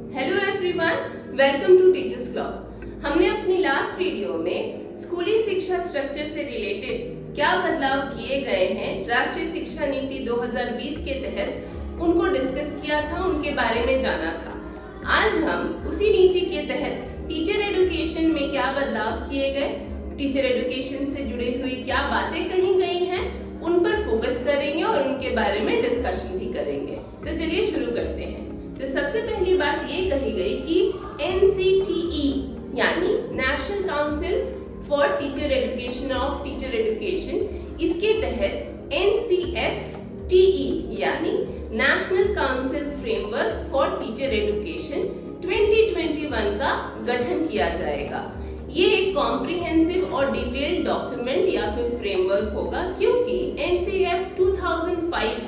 Hello everyone, welcome to teachers club. हमने अपनी last video में स्कूली शिक्षा स्ट्रक्चर से रिलेटेड क्या बदलाव किए गए हैं राष्ट्रीय शिक्षा नीति 2020 के तहत उनको डिस्कस किया था, उनके बारे में जाना था। आज हम उसी नीति के तहत टीचर एजुकेशन में क्या बदलाव किए गए, टीचर एजुकेशन से जुड़े हुई क्या बातें कही गई हैं, उन पर फोकस करेंगे और उनके बारे में डिस्कशन भी करेंगे। तो चलिए शुरू करते हैं। तो सबसे पहली बात ये कही गई कि NCTE यानी national council for teacher education of teacher education, इसके तहत NCFTE यानी national council framework for teacher education 2021 का गठन किया जाएगा। ये एक कॉम्प्रिहेंसिव और डिटेल्ड डॉक्यूमेंट या फिर फ्रेमवर्क होगा, क्योंकि NCF 2005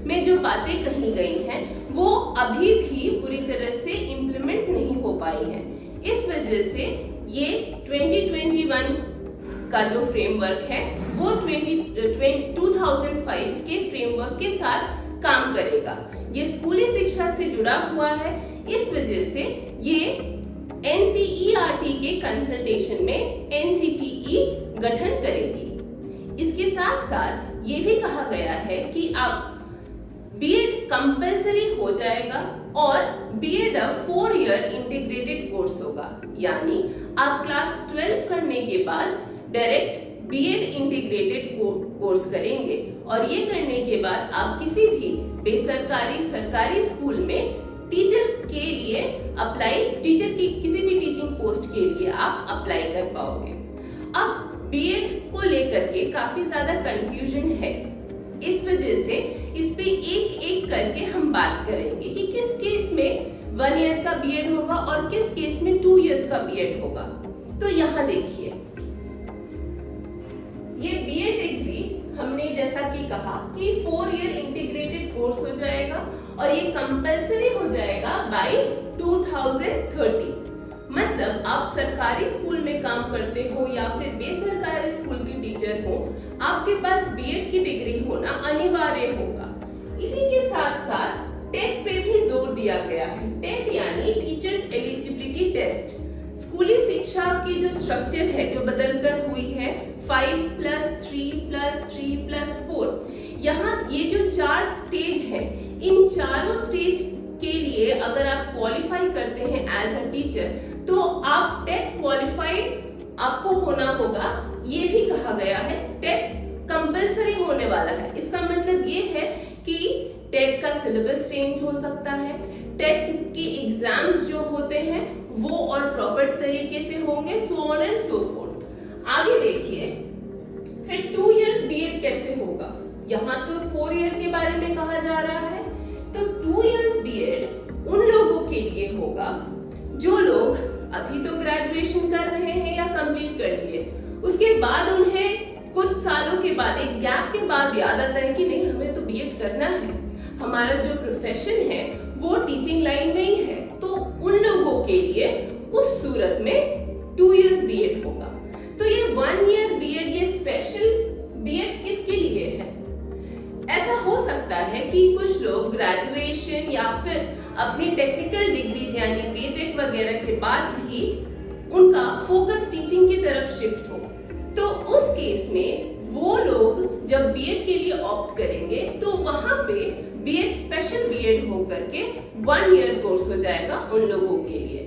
में जो बातें कही गई हैं वो अभी भी पूरी तरह से इम्प्लीमेंट नहीं हो पाई हैं। इस वजह से ये 2021 का जो फ्रेमवर्क है वो 2005 के फ्रेमवर्क के साथ काम करेगा। ये स्कूली शिक्षा से जुड़ा हुआ है, इस वजह से ये NCERT के कंसल्टेशन में NCTE गठन करेगी। इसके साथ साथ ये भी कहा गया है कि आप बीएड कंपलसरी हो जाएगा और बीएड अब 4 ईयर इंटीग्रेटेड कोर्स होगा, यानी आप क्लास 12 करने के बाद डायरेक्ट बीएड इंटीग्रेटेड कोर्स करेंगे और ये करने के बाद आप किसी भी बेसरकारी सरकारी स्कूल में टीचर के लिए टीचर की किसी भी टीचिंग पोस्ट के लिए आप अप्लाई कर पाओगे। अब बीएड को लेकर के काफी ज्यादा कंफ्यूजन है, इस वजह से इस पे एक एक करके हम बात करेंगे कि किस केस में 1 ईयर का बीएड होगा और किस केस में 2 इयर्स का बीएड होगा। तो यहाँ देखिए, ये बीएड डिग्री हमने जैसा कि कहा कि 4 ईयर इंटीग्रेटेड कोर्स हो जाएगा और ये कंपलसरी हो जाएगा बाय 2030। मतलब आप सरकारी स्कूल में काम करते हो या फिर बेसरकारी स्कूल की टीचर हो, आपके पास बीएड की डिग्री होना अनिवार्य होगा। इसी के साथ साथ टेट पे भी जोर दिया गया है। टेट यानी टीचर्स एलिजिबिलिटी टेस्ट। स्कूली शिक्षा की जो स्ट्रक्चर है जो बदलकर हुई है 5+3+3+4, यहाँ ये जो 4 स्टेज है, इन चारों स्टेज के लिए अगर आप क्वालिफाई करते हैं एज अ टीचर तो आप टेट क्वालिफाइड आपको होना होगा। ये भी कहा गया है टेट कंपलसरी होने वाला है। इसका मतलब ये है कि टेट का सिलेबस चेंज हो सकता है, टेट के एग्जाम्स जो होते हैं वो और प्रॉपर तरीके से होंगे, so on and so fourth. आगे देखिए, फिर 2 इयर्स बीएड कैसे होगा। यहाँ तो 4 ईयर के बारे में कहा जा रहा है, तो 2 इयर्स बीएड उन लोगों के लिए होगा जो लोग अभी तो ग्रेजुएशन कर रहे हैं या कंप्लीट कर लिए, उसके बाद उन्हें कुछ सालों के बाद, एक गैप के बाद याद आता है कि नहीं हमें तो बीएड करना है, हमारा जो प्रोफेशन है वो टीचिंग लाइन में ही है, तो उन लोगों के लिए उस सूरत में 2 इयर्स बीएड होगा। तो ये 1 ईयर बीएड, ये स्पेशल बीएड किसके लिए है? ऐसा हो सकता है कि कुछ लोग ग्रेजुएशन या फिर अपनी टेक्निकल डिग्रीज यानी बीटेक वगैरह के बाद भी उनका फोकस टीचिंग की तरफ शिफ्ट हो, तो उस केस में वो लोग जब बीएड के लिए ऑप्ट करेंगे तो वहां पे बीएड स्पेशल बीएड होकर के 1 ईयर कोर्स हो जाएगा उन लोगों के लिए।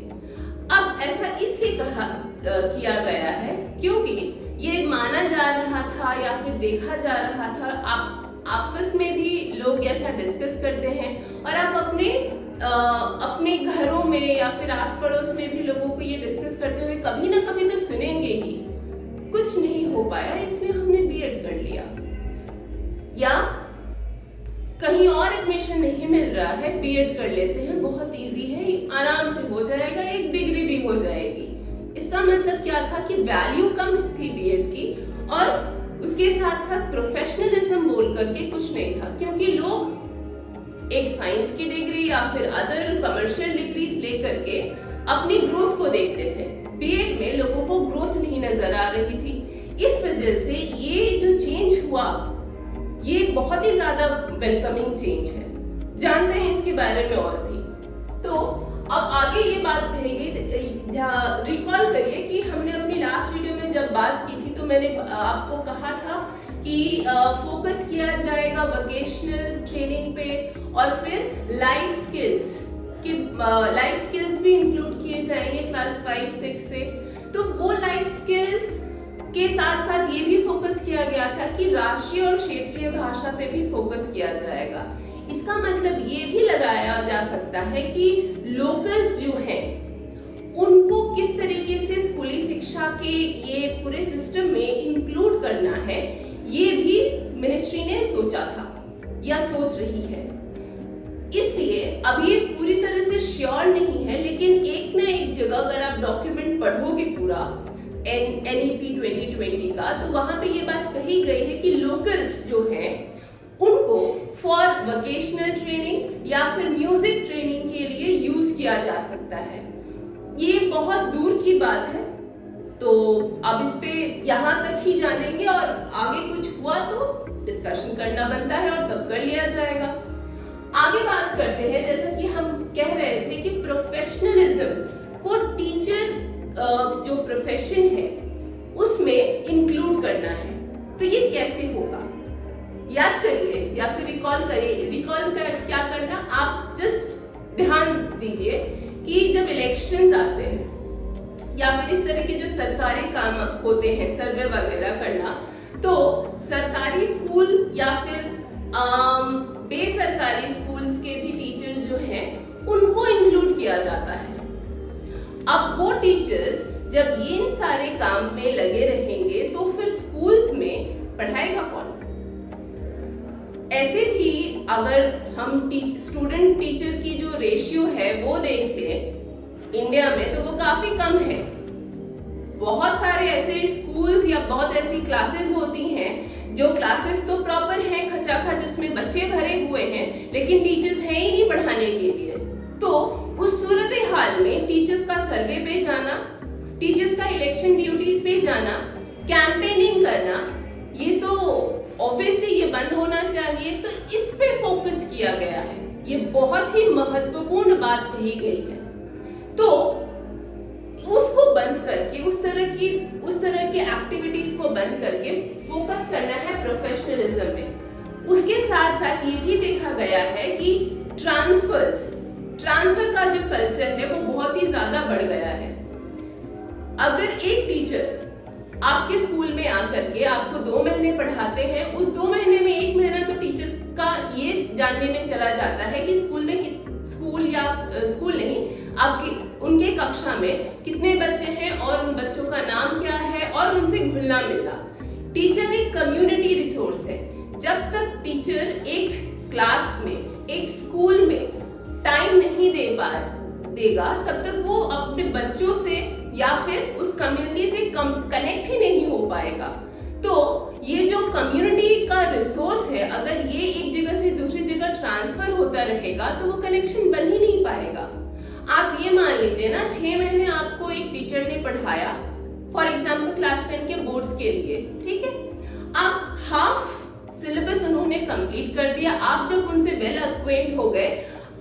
अब ऐसा इसलिए किया गया है क्योंकि ये माना जा रहा था या फिर देखा जा रहा था, आप आपस में भी लोग ऐसा डिस्कस करते हैं और आप अपने घरों में या फिर आस पड़ोस में भी लोगों को ये डिस्कस करते हुए कभी ना कभी तो सुनेंगे ही, कुछ नहीं हो पाया इसलिए हमने बीएड कर लिया, या कहीं और एडमिशन नहीं मिल रहा है बीएड कर लेते हैं, बहुत इजी है, आराम से हो जाएगा, एक डिग्री भी हो जाएगी। इसका मतलब क्या था कि वैल्यू कम थी बीएड की और उसके साथ साथ प्रोफेशनलिज्म बोल करके कुछ नहीं था, क्योंकि लोग एक साइंस की डिग्री या फिर अदर कमर्शियल डिग्रीज लेकर के अपनी ग्रोथ को देखते थे। बीएड में लोगों को ग्रोथ नहीं नजर आ रही थी, इस वजह से ये जो चेंज हुआ ये बहुत ही ज्यादा वेलकमिंग चेंज है। जानते हैं इसके बारे में और भी। तो अब आगे ये बात कहेंगे, रिकॉल करिए कि हमने अपनी लास्ट वीडियो में जब बात की थी तो मैंने आपको कहा था कि फोकस किया जाएगा वोकेशनल ट्रेनिंग पे और फिर लाइफ स्किल्स कि लाइफ स्किल्स भी इंक्लूड किए जाएंगे क्लास 5-6 से। तो वो लाइफ स्किल्स के साथ साथ ये भी फोकस किया गया था कि राष्ट्रीय और क्षेत्रीय भाषा पे भी फोकस किया जाएगा। इसका मतलब ये भी लगाया जा सकता है कि लोकल्स जो हैं उनको किस तरीके से स्कूली शिक्षा के ये पूरे सिस्टम में इंक्लूड करना है, ये भी मिनिस्ट्री ने सोचा था या सोच रही है। इसलिए अभी ये पूरी तरह से श्योर नहीं है, लेकिन एक ना एक जगह अगर आप डॉक्यूमेंट पढ़ोगे पूरा NEP 2020 का, तो वहां पे ये बात कही गई है कि लोकल्स जो हैं उनको फॉर वोकेशनल ट्रेनिंग या फिर म्यूजिक ट्रेनिंग के लिए यूज किया जा सकता है। ये बहुत दूर की बात है, तो अब इस पे यहाँ तक ही जानेंगे और आगे कुछ हुआ तो डिस्कशन करना बनता है और तब कर लिया जाएगा। आगे बात करते हैं, जैसा कि हम कह रहे थे कि प्रोफेशनलिज्म को टीचर जो प्रोफेशन है उसमें इंक्लूड करना है। तो ये कैसे होगा, याद करिए या फिर रिकॉल करिए। रिकॉल कर क्या करना, आप जस्ट ध्यान दीजिए कि जब इलेक्शंस आते हैं या फिर इस तरह के जो सरकारी काम होते हैं, सर्वे वगैरह करना, तो सरकारी स्कूल या फिर बेसरकारी स्कूल्स के भी टीचर्स जो हैं उनको इंक्लूड किया जाता है। अब वो टीचर्स जब ये इन सारे काम में लगे रहेंगे तो फिर स्कूल्स में पढ़ाएगा कौन? ऐसे भी अगर हम स्टूडेंट टीचर की जो रेशियो है वो देखें इंडिया में, तो वो काफी कम है। बहुत सारे ऐसे स्कूल्स या बहुत ऐसी क्लासेस होती हैं जो क्लासेस तो प्रॉपर हैं, खचाखच जिसमें बच्चे भरे हुए हैं, लेकिन टीचर्स हैं ही नहीं पढ़ाने के लिए। तो उस सूरत हाल में टीचर्स का सर्वे पे जाना, टीचर्स का इलेक्शन ड्यूटीज पे जाना, कैंपेनिंग करना, ये तो ऑब्वियसली ये बंद होना चाहिए। तो इस पे फोकस किया गया है, ये बहुत ही महत्वपूर्ण बात कही गई है। तो उसको बंद करके उस तरह के एक्टिविटीज को बंद करके फोकस करना है प्रोफेशनलिज्म में। उसके साथ साथ ये भी देखा गया है कि ट्रांसफर का जो कल्चर है वो बहुत ही ज्यादा बढ़ गया है। अगर एक टीचर आपके स्कूल में आकर के आपको 2 महीने पढ़ाते हैं, उस 2 महीने में 1 महीना तो टीचर का ये जानने में चला जाता है कि स्कूल नहीं, आपकी उनके कक्षा में कितने बच्चे हैं और उन बच्चों का नाम क्या है और उनसे घुलना मिलना। टीचर एक कम्युनिटी रिसोर्स है। जब तक टीचर एक क्लास में, एक स्कूल में टाइम नहीं देगा, तब तक वो अपने बच्चों से या फिर उस कम्युनिटी से कनेक्ट ही नहीं हो पाएगा। तो ये जो कम्युनिटी का रिसोर्स है, अगर ये एक जगह से दूसरी जगह ट्रांसफर होता रहेगा तो वो कनेक्शन बन ही नहीं पाएगा। आप ये मान लीजिए ना, 6 महीने आपको एक टीचर ने पढ़ाया, फॉर एग्जाम्पल क्लास 10 के बोर्ड्स के लिए, ठीक है। आप हाफ सिलेबस उन्होंने कंप्लीट कर दिया। आप जब उनसे वेल एक्वेंट हो गए,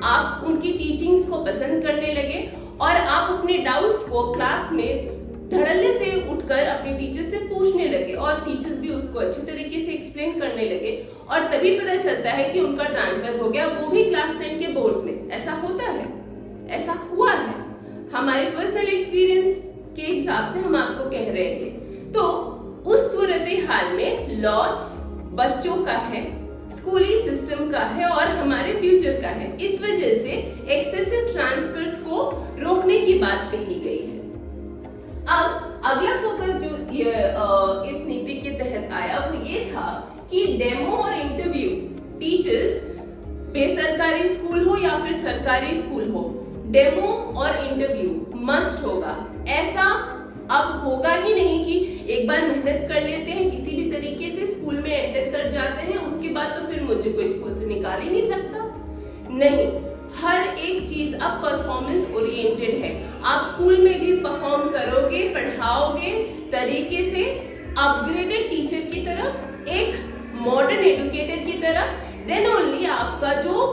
आप उनकी टीचिंग्स को पसंद करने लगे और आप अपने डाउट्स को क्लास में धड़ल्ले से उठकर अपने टीचर से पूछने लगे और टीचर्स भी उसको अच्छी तरीके से एक्सप्लेन करने लगे, और तभी पता चलता है कि उनका ट्रांसफर हो गया, वो भी क्लास 10 के बोर्ड्स में। ऐसा होता है, ऐसा हुआ है, हमारे पर्सनल एक्सपीरियंस के हिसाब से हम आपको कह रहे थे। तो उस सूरत हाल में लॉस बच्चों का है, स्कूली सिस्टम का है और हमारे फ्यूचर का है। इस वजह से एक्सेसिव ट्रांसफर्स को रोकने की बात कही गई है। अब अगला फोकस जो इस नीति के तहत आया वो ये था कि डेमो और इंटरव्यू, टीचर्स बेसरकारी स्कूल हो या फिर सरकारी स्कूल हो, डेमो और इंटरव्यू मस्ट होगा। ऐसा अब होगा ही नहीं कि एक बार मेहनत कर लेते हैं, किसी भी तरीके से स्कूल में एंटर कर जाते हैं, उसके बाद तो फिर मुझे कोई स्कूल से निकाल ही नहीं सकता। नहीं, हर एक चीज अब परफॉर्मेंस ओरिएंटेड है। आप स्कूल में भी परफॉर्म करोगे, पढ़ाओगे तरीके से, अपग्रेडेड टीचर की तरह, एक मॉडर्न एजुकेटर की तरह, देन ओनली आपका जो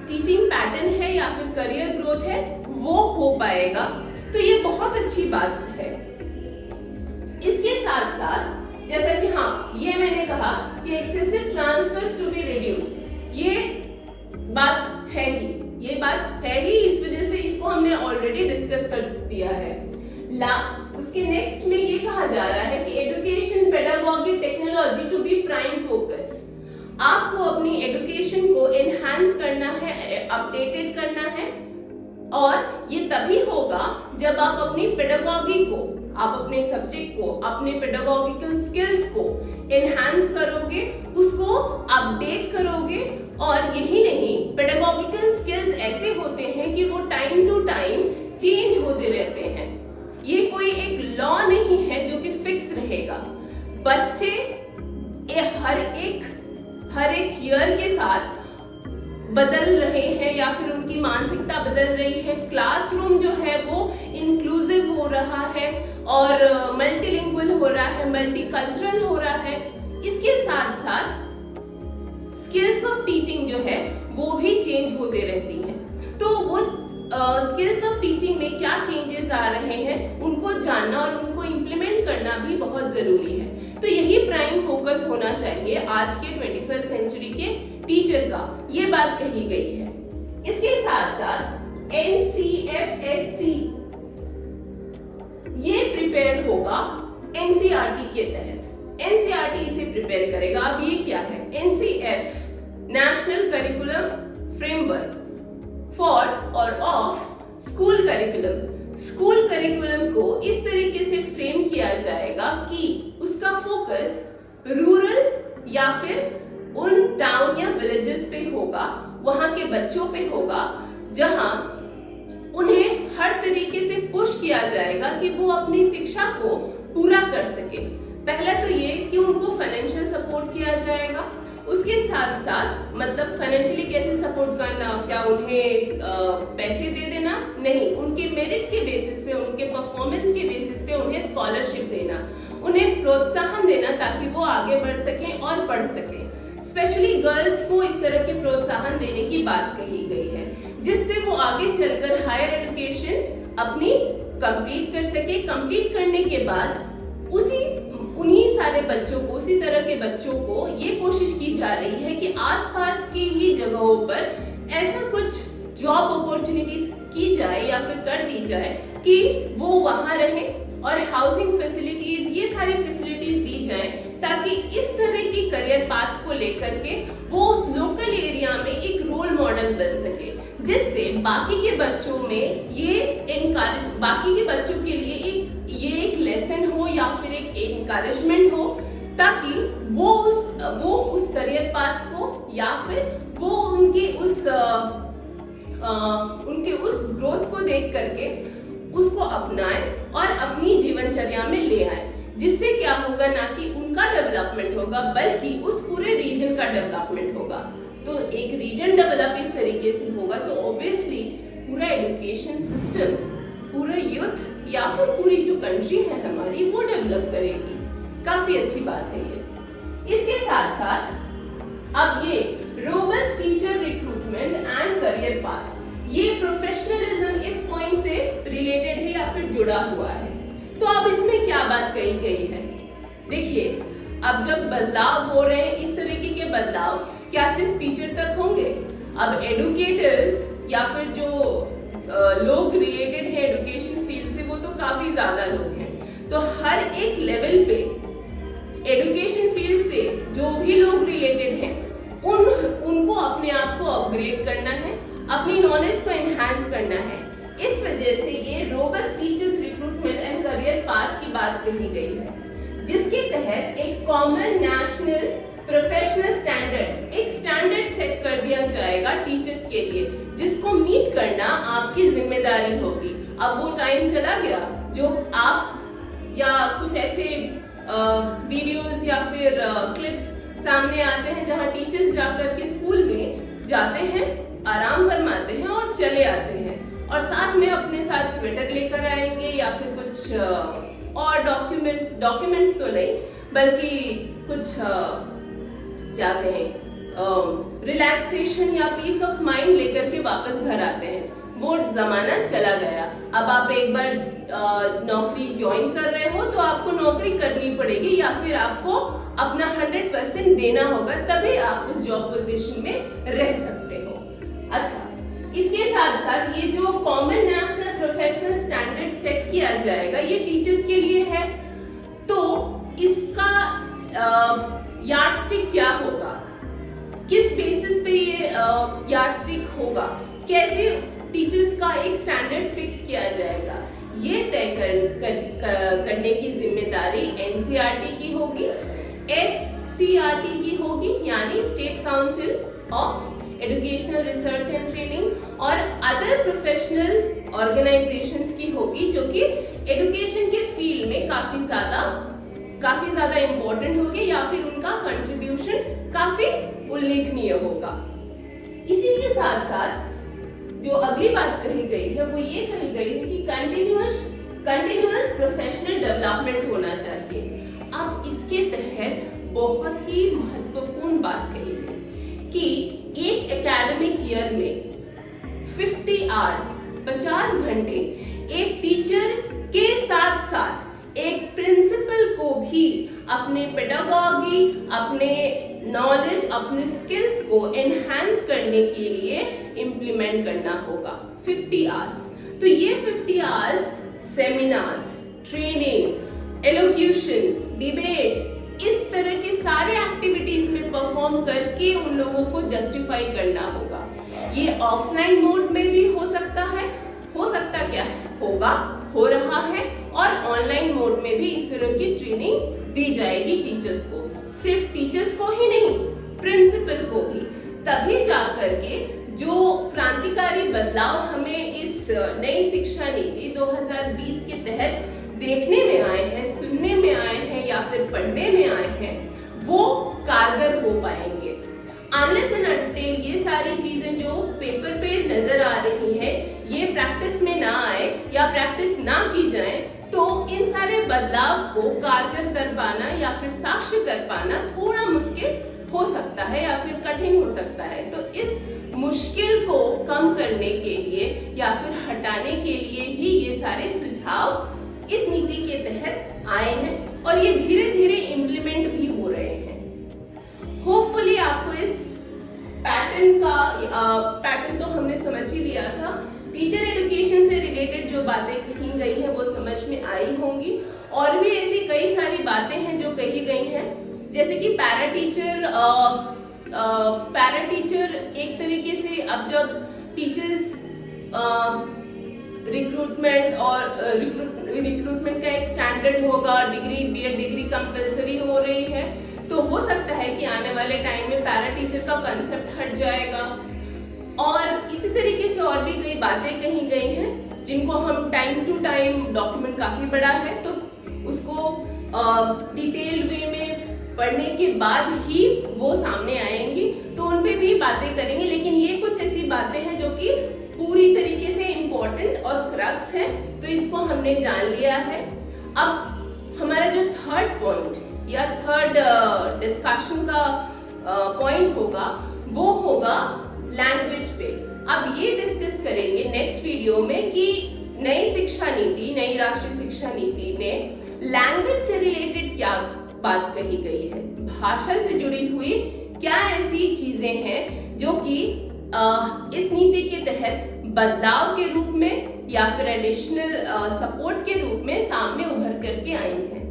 टीचिंग पैटर्न है या फिर करियर ग्रोथ है वो हो पाएगा। तो ये बहुत अच्छी बात है। इसके साथ साथ जैसा कि ये मैंने कहा कि excessive transfers to be reduced, ये बात है ही, इस वजह से इसको हमने ऑलरेडी डिस्कस कर दिया है। उसके नेक्स्ट में ये कहा जा रहा है कि education, pedagogy, technology to be prime focus. आपको अपनी एजुकेशन को एनहांस करना है, अपडेटेड करना है, और ये तभी होगा जब आप अपनी पेडागॉजी को, आप अपने सब्जेक्ट को, अपने पेडागॉजिकल स्किल्स को एनहांस करोगे, उसको अपडेट करोगे। और यही नहीं, पेडागॉजिकल स्किल्स ऐसे होते हैं कि वो टाइम टू टाइम चेंज होते रहते हैं। ये कोई एक लॉ नहीं है जो कि फिक्स रहेगा। बच्चे हर एक ईयर के साथ बदल रहे हैं या फिर उनकी मानसिकता बदल रही है। क्लासरूम जो है वो इंक्लूसिव हो रहा है और मल्टीलिंगुअल हो रहा है, मल्टीकल्चरल हो रहा है। इसके साथ साथ स्किल्स ऑफ टीचिंग जो है वो भी चेंज होते रहती हैं। तो वो स्किल्स ऑफ टीचिंग में क्या चेंजेस आ रहे हैं उनको जानना और उनको इम्प्लीमेंट करना भी बहुत जरूरी है। तो यही प्राइम फोकस होना चाहिए आज के 21st सेंचुरी के टीचर का, ये बात कही गई है। इसके साथ साथ NCFSC ये प्रिपेयर होगा NCERT के तहत। NCERT इसे प्रिपेयर करेगा। अब ये क्या है? NCF national curriculum framework for और of school curriculum. School curriculum को इस तरीके से फ्रेम किया जाएगा कि उसका फोकस रूरल या फिर उन टाउन या विलेजेस पे होगा, वहां के बच्चों पे होगा, जहां उन्हें हर तरीके से पुश किया जाएगा कि वो अपनी शिक्षा को पूरा कर सके। पहला तो ये कि उनको फाइनेंशियल सपोर्ट किया जाएगा। उसके साथ साथ मतलब फाइनेंशियली कैसे सपोर्ट करना, क्या उन्हें पैसे दे देना? नहीं, उनके मेरिट के बेसिस पे, उनके परफॉर्मेंस के बेसिस पे उन्हें स्कॉलरशिप देना, उन्हें प्रोत्साहन देना ताकि वो आगे बढ़ सकें और पढ़ सकें। स्पेशली गर्ल्स को इस तरह के प्रोत्साहन देने की बात कही गई है, जिससे वो आगे चलकर हायर एजुकेशन अपनी कंप्लीट कर सके। कंप्लीट करने के बाद उन्हीं सारे बच्चों को, उसी तरह के बच्चों को ये कोशिश की जा रही है कि आसपास की ही जगहों पर ऐसा कुछ जॉब अपॉर्चुनिटीज की जाए या फिर कर दी जाए कि वो वहां रहे, और हाउसिंग फैसिलिटीज, ये सारी फैसिलिटीज दी जाए ताकि इस तरह की करियर पाथ को लेकर के वो उस लोकल एरिया में एक रोल मॉडल बन सके, जिससे बाकी के बच्चों में ये एनकरेज, बाकी के बच्चों के लिए ये एक लेसन हो या फिर एक एनकरेजमेंट हो, ताकि वो उस करियर पाथ को या फिर वो उनके उस ग्रोथ को देख करके उसको अपनाएं और अपनी जीवनचर्या में ले आए। जिससे क्या होगा, ना कि उनका डेवलपमेंट होगा बल्कि उस पूरे रीजन का डेवलपमेंट होगा। तो एक रीजन डेवलप इस तरीके से होगा तो ऑब्वियसली पूरा एजुकेशन सिस्टम, पूरा यूथ या फिर पूरी जो कंट्री है हमारी वो डेवलप करेगी। काफी अच्छी बात है ये। इसके साथ साथ अब ये robust teacher recruitment and career path, ये प्रोफेशनलिज्म इस पॉइंट से रिलेटेड है या फिर जुड़ा हुआ है। तो अब इसमें क्या बात कही गई है? देखिए, अब जब बदलाव हो रहे हैं, इस तरीके के बदलाव क्या सिर्फ टीचर तक होंगे? अब एडुकेटर्स या फिर जो लोग रिलेटेड है एजुकेशन फील्ड से, वो तो काफी ज्यादा लोग हैं। तो हर एक लेवल पे एजुकेशन फील्ड से जो भी लोग रिलेटेड हैं उनको अपने आप को अपग्रेड करना है, अपनी नॉलेज को एनहांस करना है। इस वजह से ये robust teachers recruitment and career path की बात कही गई है, जिसके तहत एक कॉमन नेशनल प्रोफेशनल स्टैंडर्ड, एक स्टैंडर्ड सेट कर दिया जाएगा टीचर्स के लिए, जिसको मीट करना आपकी जिम्मेदारी होगी। अब वो टाइम चला गया जो आप या कुछ ऐसे वीडियोस या फिर क्लिप्स सामने आते हैं जहां टीचर्स जाकर के स्कूल में जाते हैं, आराम फरमाते हैं और चले आते हैं, और साथ में अपने साथ स्वेटर लेकर आएंगे या फिर कुछ और डॉक्यूमेंट्स तो नहीं बल्कि कुछ क्या कहें रिलैक्सेशन या पीस ऑफ माइंड लेकर वापस घर आते हैं, वो जमाना चला गया। अब आप एक बार नौकरी ज्वाइन कर रहे हो तो आपको नौकरी करनी पड़ेगी या फिर आपको अपना 100% देना होगा, तभी आप उस जॉब पोजीशन में रह सकते हो। अच्छा, इसके साथ साथ ये जो common national professional standard set किया जाएगा, ये टीचर्स के लिए है। तो इसका यार्डस्टिक क्या होगा, किस बेसिस पे ये यार्डस्टिक होगा, कैसे टीचर्स का एक स्टैंडर्ड फिक्स किया जाएगा, ये तय करने की जिम्मेदारी एनसीईआरटी की होगी, एससीईआरटी की होगी यानी state council of educational research and training, और अदर प्रोफेशनल ऑर्गेनाइजेशंस की होगी जो कि एजुकेशन के फील्ड में काफी ज्यादा इंपॉर्टेंट होगी या फिर उनका कंट्रीब्यूशन काफी उल्लेखनीय होगा। इसी के साथ साथ जो अगली बात कही गई है वो ये कही गई है कि कंटिन्यूअस प्रोफेशनल डेवलपमेंट होना चाहिए। अब इसके तहत बहुत ही महत्वपूर्ण बात कही गई कि एक एकेडमिक ईयर में 50 आवर्स 50 घंटे एक टीचर के साथ साथ एक प्रिंसिपल को भी अपने पेडागॉजी, अपने नॉलेज, अपने स्किल्स को एनहांस करने के लिए इम्प्लीमेंट करना होगा 50 आवर्स। तो ये 50 hours seminars, training, elocution, debates, इस तरह के सारे एक्टिविटीज में परफॉर्म करके उन लोगों को जस्टिफाई करना होगा। ये ऑफलाइन मोड में भी हो सकता है, हो सकता क्या है होगा, हो रहा है, और ऑनलाइन मोड में भी इस तरह की ट्रेनिंग दी जाएगी टीचर्स को। सिर्फ टीचर्स को ही नहीं, प्रिंसिपल को भी। तभी जाकर के जो क्रांतिकारी बदलाव हमें इस नई शिक्षा नीति 2020 के तहत देखने में आए हैं, सुनने में आए हैं या फिर पढ़ने में आए हैं, वो कारगर हो पाएंगे। अनलेस एंड अनटिल ये सारी चीजें जो पेपर पे नजर आ रही है ये प्रैक्टिस में ना आए या प्रैक्टिस ना की जाए, तो इन सारे बदलाव को कारगर कर पाना या फिर साक्ष्य कर पाना थोड़ा मुश्किल हो सकता है या फिर कठिन हो सकता है। तो इस मुश्किल को कम करने के लिए या फिर हटाने के लिए ही ये सारे सुझाव इस नीति के तहत आए हैं और ये धीरे धीरे इम्प्लीमेंट भी हो रहे हैं। होपफुली आपको इस पैटर्न तो हमने समझ ही लिया था। टीचर एजुकेशन से रिलेटेड जो बातें कही गई हैं वो समझ में आई होंगी, और भी ऐसी कई सारी बातें हैं जो कही गई हैं, जैसे कि पैरा टीचर एक तरीके से अब जब टीचर्स रिक्रूटमेंट का एक स्टैंडर्ड होगा, बीएड डिग्री कंपलसरी हो रही है, तो हो सकता है कि आने वाले टाइम में पैरा टीचर का कंसेप्ट हट जाएगा। और इसी तरीके से और भी कई बातें कही गई हैं जिनको हम टाइम टू टाइम, डॉक्यूमेंट काफी बड़ा है तो उसको डिटेल्ड वे में पढ़ने के बाद ही वो सामने आएंगी, तो उन पे भी बातें करेंगे। लेकिन ये कुछ ऐसी बातें हैं जो कि पूरी तरीके से इम्पोर्टेंट और क्रक्स है, तो इसको हमने जान लिया है। अब हमारा जो थर्ड पॉइंट या थर्ड डिस्कशन का पॉइंट होगा वो होगा लैंग्वेज पे। अब ये डिस्कस करेंगे नेक्स्ट वीडियो में कि नई शिक्षा नीति, नई राष्ट्रीय शिक्षा नीति में लैंग्वेज से रिलेटेड क्या बात कही गई है, भाषा से जुड़ी हुई क्या ऐसी चीजें हैं जो कि इस नीति के तहत बदलाव के रूप में या फिर एडिशनल सपोर्ट के रूप में सामने उभर करके आई हैं।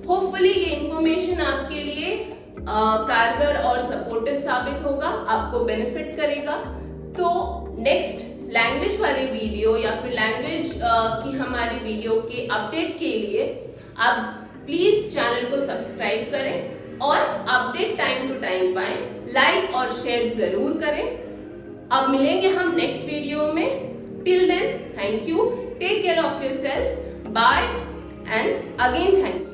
होपफुली ये इंफॉर्मेशन आपके लिए कारगर और सपोर्टिव साबित होगा, आपको बेनिफिट करेगा। तो नेक्स्ट लैंग्वेज वाली वीडियो या फिर लैंग्वेज की हमारी वीडियो के अपडेट के लिए आप प्लीज चैनल को सब्सक्राइब करें और अपडेट टाइम टू टाइम पाएं, लाइक और शेयर जरूर करें। अब मिलेंगे हम नेक्स्ट वीडियो में। Till then, thank you, take care of yourself, bye and again thank you.